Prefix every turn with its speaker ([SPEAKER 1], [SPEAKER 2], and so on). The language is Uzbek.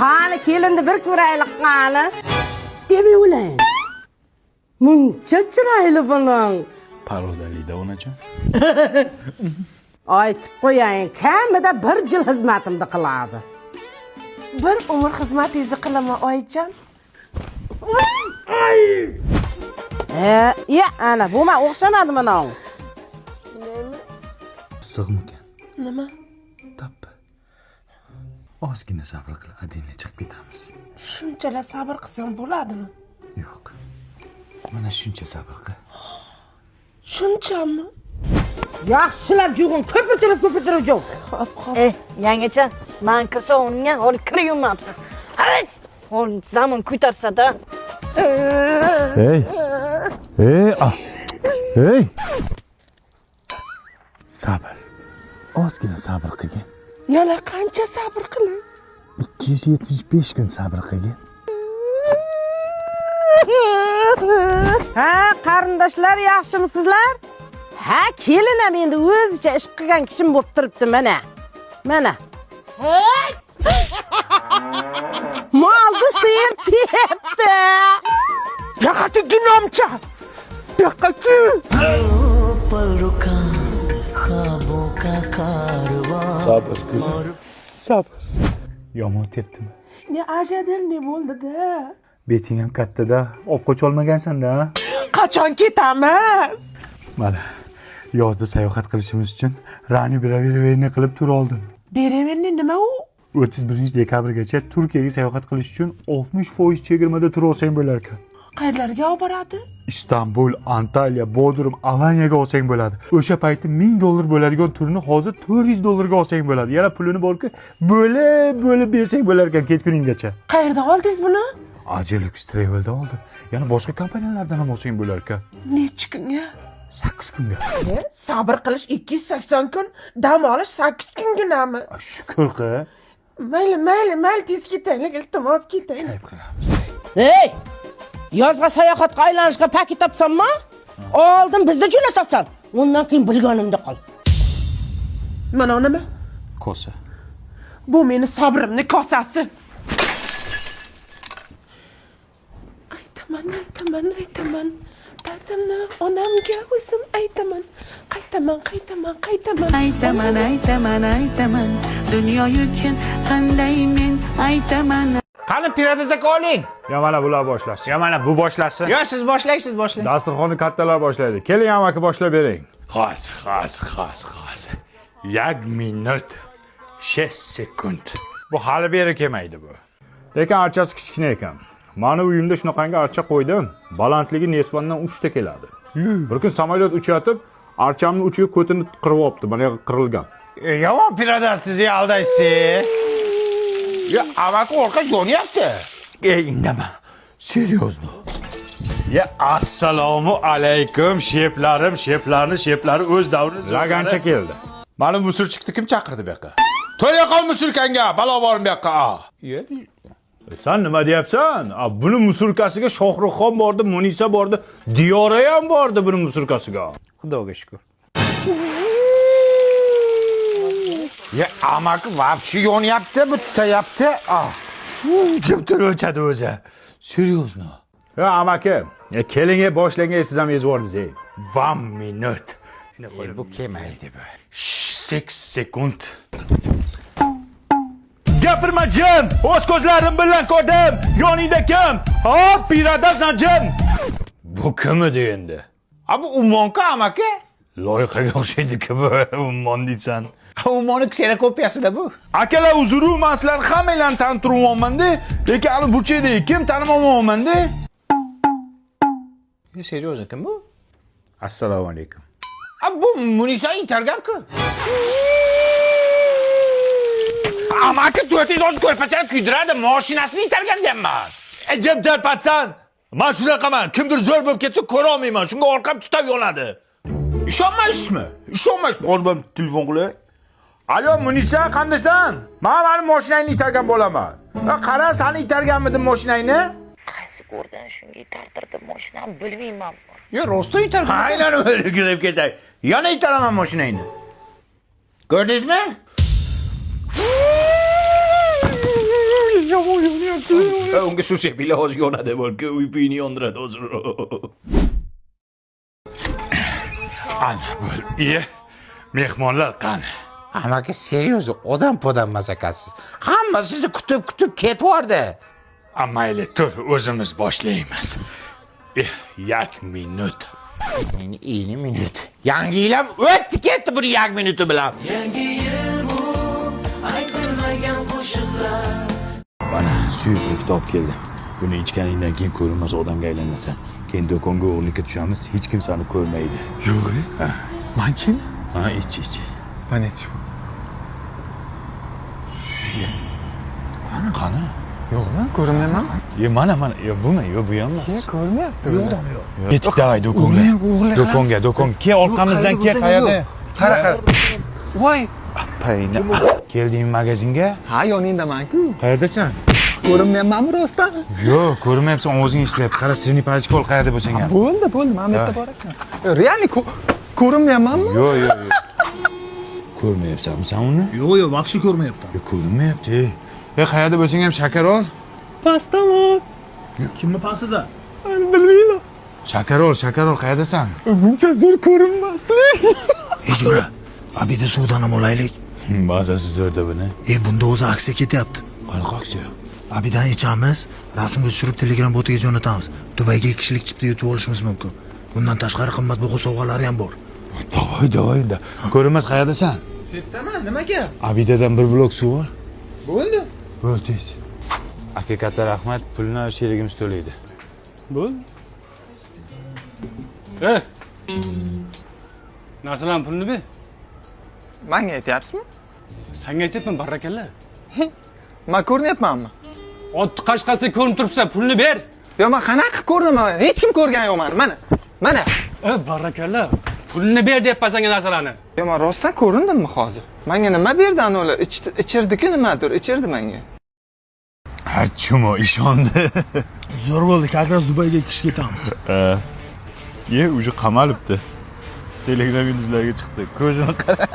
[SPEAKER 1] Qani kelindi bir ko'raylik qani. Emi ulan. Muncha chiroyli buning.
[SPEAKER 2] Parodalida onajon.
[SPEAKER 1] Aytib qo'ying, kamida 1 yil xizmatimni qiladi.
[SPEAKER 3] Bir umr xizmatingizni qilaman oyijon.
[SPEAKER 1] Ya ana bu men o'xshamadimi nong?
[SPEAKER 2] Sig'mikan.
[SPEAKER 3] Nima?
[SPEAKER 2] Tappi. Ozgina sabr qil, adina chiqib ketamiz.
[SPEAKER 3] Shunchalar sabr qilsam bo'ladimi?
[SPEAKER 2] Yo'q. Mana shuncha sabr qil.
[SPEAKER 3] Shunchami?
[SPEAKER 1] Yaxshilab jug'in, ko'pirtirib jug'.
[SPEAKER 4] Yangacha, men kirsa unga hol kiryapsiz. Hay! Hol zamon ko'tarsa-da.
[SPEAKER 2] Hey. Hey. Sabr. Ozgina sabr qilgin.
[SPEAKER 3] Yana qancha sabr qilay?
[SPEAKER 2] 275 kun sabr qilgin.
[SPEAKER 1] Ha, qarindoshlar yaxshimisizlar? Ha, kelinam endi o'zicha ish qilgan kishim bo'lib turibdi mana. Mana. Molni sir tiyapti.
[SPEAKER 3] Yaqati ginomcha. Yaqati.
[SPEAKER 2] Sabr qil. Sabr. Yomon tepdimi?
[SPEAKER 3] Ne ajadir ne bo'ldi-da?
[SPEAKER 2] Beting ham katta-da, olib qocha olmagansan-da.
[SPEAKER 3] Qachon ketamiz?
[SPEAKER 2] Mana yozda sayohat qilishimiz uchun Rani biraverni qilib tur oldim.
[SPEAKER 3] Beraverni nima u?
[SPEAKER 2] 31-dekabrgacha Turkiyaga sayohat qilish uchun 60% chegirmada tur olsang bo'lar ekan.
[SPEAKER 3] Qayerlarga olib boradi?
[SPEAKER 2] Istanbul, Antalya, Bodrum, Alaniyaga olsang bo'ladi. O'sha paytda $1000 bo'ladigan turni hozir $400 olsang bo'ladi. Yana pulini borki, bo'lib bersang bo'lar ekan ketguninggacha.
[SPEAKER 3] Qayerdan oldingiz buni?
[SPEAKER 2] Ajelux Travel'dan oldim. Yana boshqa kompaniyalardan ham olsang bo'lar ekan.
[SPEAKER 3] Necha kunga?
[SPEAKER 2] 8 kunga.
[SPEAKER 3] Sabr qilish 280 kun, dam olish 8 kunginami?
[SPEAKER 2] Shukr qil.
[SPEAKER 3] Mayli, tez ketaylik, iltimos ketaylik.
[SPEAKER 2] Ayb qilamiz.
[SPEAKER 1] Hey! Yozga sayohatga aylanishga paket topsammi? Oldin bizni jo'natasan. Undan keyin bilganimda qol.
[SPEAKER 3] Mana nima?
[SPEAKER 2] Kosa.
[SPEAKER 3] Bu meni sabrimning kosasi. Aytaman. Dardimni onamga o'zim aytaman. Qaytaman.
[SPEAKER 5] Aytaman. Dunyo yukin qanday men aytaman.
[SPEAKER 6] Qani piradazak oling.
[SPEAKER 2] Ya mana bular boshlasin.
[SPEAKER 6] Ya mana bu boshlasin. Yo, siz boshlaysiz.
[SPEAKER 2] Dasturxonni kattalar boshlaydi. Keling amaki boshlab bering.
[SPEAKER 6] Hozir. 1 minut 6 sekund.
[SPEAKER 2] Bu hali beri kelmaydi bu. Lekin archasi kichkina ekan. Mani uyimda shunaqangi archa qo'ydim. Balandligi nesbondan 3 ta keladi. Bir kun samolyot uchayotib, archamning uchiga ko'tini qirib olibdi. Mana qirilgan.
[SPEAKER 6] Yomon piradaz sizni aldaysiz. Ya, amaki orqa jo'nyapti.
[SPEAKER 2] Indama. Серьезно. Ya assalomu alaykum sheplarni o'z davrini lagancha keldi. Mani musurchiqni kim chaqirdi bu yoqqa? To'ya qol musurkanga, balo bormi bu yoqqa? Sen nima deyapsan? Buni musurkasiga Shohruxxon bordi, Munisa bordi, Diyora ham bordi buni musurkasiga. Xudoga shukr.
[SPEAKER 6] Ya, amaki vapshi yonyapti, bu tutayapti. Jim turib o'chadi o'zi.
[SPEAKER 2] Серьезно. Ya amaki, keling boshlangan siz ham ezvordingiz. 1 minut.
[SPEAKER 6] Bu kelmaydi bu.
[SPEAKER 2] 8 sekund. Gapirma jim. O'z ko'zlarim bilan ko'rdim. Yoningda kim? Hop, piradaz najim. Bu kim edi endi?
[SPEAKER 6] Bu Ummonku amaki?
[SPEAKER 2] Loyihaga o'xshaydi-ku bu Ummon deysan.
[SPEAKER 6] Ummonni ksenokopiyasida bu.
[SPEAKER 2] Akalar uzr, men sizlarni hammanglarni tanishtirmayman-da, lekin hali burchakda kim tanimayman-da.
[SPEAKER 6] Seryozni kim bu?
[SPEAKER 2] Assalomu alaykum.
[SPEAKER 6] Bu Munisa intergan-ku. Amaki 410 ko'rpachani kuydiradi, mashinasini itargan deyapman.
[SPEAKER 2] Jim tarpatsan. Men shunaqaman, kimdir zo'r bo'lib ketsa ko'ra olmayman, shunga orqam tutab yonadi. Ishonmaysizmi? Qo'lbam telefon qilay. Alo Munisa, qandaysan? Men mani mashinangni itargan bo'laman. Qara, seni itarganmidim mashinangni?
[SPEAKER 4] Qaysi ko'rdan shunga itartirdim mashinani bilmayman.
[SPEAKER 6] Yo, rosto itargan.
[SPEAKER 2] Aynan o'zi kirib ketay. Yana itaraman mashinangni. Ko'rdingizmi?
[SPEAKER 6] yomon yonyapti. Unga shu sepila hozir yonadi, balki uyini yondiradi hozir.
[SPEAKER 2] Ana bo'l. Mehmonlar qani? Amaki seryoz odam podam masakasiz. Hamma sizni kutib ketvordi. Mayli, tur, o'zimiz boshlaymiz. 1 minut. Meni 2 minut. Yangi yil ham o'tdi ketdi buni 1 minuti bilan. Yangi yil bu aytilmagan qo'shiqlar. Mana suyuqlik top keldi. Buni ichganingdan keyin ko'rinmas odamga aylanasan. Keyin do'konga o'g'irlikka tushamiz, hech kim seni ko'rmaydi.
[SPEAKER 6] Yo'q. Manchimi?
[SPEAKER 2] Ha, ich.
[SPEAKER 6] Mana ichib.
[SPEAKER 2] Qani?
[SPEAKER 6] Yo'qmi? Ko'rinmayman.
[SPEAKER 2] Mana, bu ham emas.
[SPEAKER 6] Ko'rinmayapti. Yo'qmi yo'q.
[SPEAKER 2] Ketdik davay do'konga. Do'konga. Ke orqamizdan ke qayerda?
[SPEAKER 6] Qara. Voy,
[SPEAKER 2] Payni. Keldingmi magazinga?
[SPEAKER 6] ha yoningdaman-ku.
[SPEAKER 2] Qayerdasan?
[SPEAKER 6] Ko'rinmayapmanmi rostdan?
[SPEAKER 2] Yo'q, ko'rmayapsan, ovozing eshitilyapti. Qara, seni pachka ol qayerda bo'lsang ham.
[SPEAKER 6] Bo'ldi, mana bu yerda bor ekan. Realni ko'rinmayapmanmi?
[SPEAKER 2] Yo'q. Ko'rmayapsanmi sen uni?
[SPEAKER 7] Yo'q, vaqti ko'rmayapti.
[SPEAKER 2] Ko'rinmayapti. Qayerda bo'lsang ham shakar ol.
[SPEAKER 6] Pastdaman.
[SPEAKER 7] Kimni pastida?
[SPEAKER 6] Bilmayman.
[SPEAKER 2] Shakar ol, qayerdasan?
[SPEAKER 6] Buncha zo'r ko'rinmaslik.
[SPEAKER 7] Ejura, abida suvdan ham olaylik.
[SPEAKER 2] Bazasi zo'rda buni.
[SPEAKER 7] Bunda o'zi aksiya ketyapti.
[SPEAKER 2] Qanaqa aksiya?
[SPEAKER 7] Abidan ichamiz, rasmga tushirib Telegram botiga jo'natamiz. Dubayga 2 kishilik chipta yutib olishimiz mumkin. Bundan tashqari qimmatbaho sovg'alari ham bor.
[SPEAKER 2] Davay. Ko'rinmas qayerdasan?
[SPEAKER 6] Shu yerdaman, nimaga?
[SPEAKER 2] Abidadan bir blok suv ol.
[SPEAKER 6] Bo'ldi.
[SPEAKER 2] Bo'l tez. Aka katta rahmat, pulni sherigimiz to'laydi.
[SPEAKER 8] Bo'l. Narsalar pulni ber.
[SPEAKER 6] Menga aytyapsizmi?
[SPEAKER 8] Senga aytyapman, barakalla.
[SPEAKER 6] Men ko'rinyapmanmi?
[SPEAKER 8] Ot qashqasi ko'rinib turibsan, pulni ber.
[SPEAKER 6] Yo, men qanaqa ko'rdim? Hech kim ko'rgan yo'q meni. Mana.
[SPEAKER 8] Barakalla. Pulni ber deyapman senga narsalarni.
[SPEAKER 6] Yo, men rostdan ko'rindimmi hozir? Menga nima berdi ular? Ichirdi-ku nimadir, ichirdi menga.
[SPEAKER 2] Chumo ishondi.
[SPEAKER 7] Zo'r bo'ldi, kakras Dubayga 2 kishi ketamiz.
[SPEAKER 2] Uje qamalibdi. Telegram yulduzlarga chiqdi. Ko'zini qara.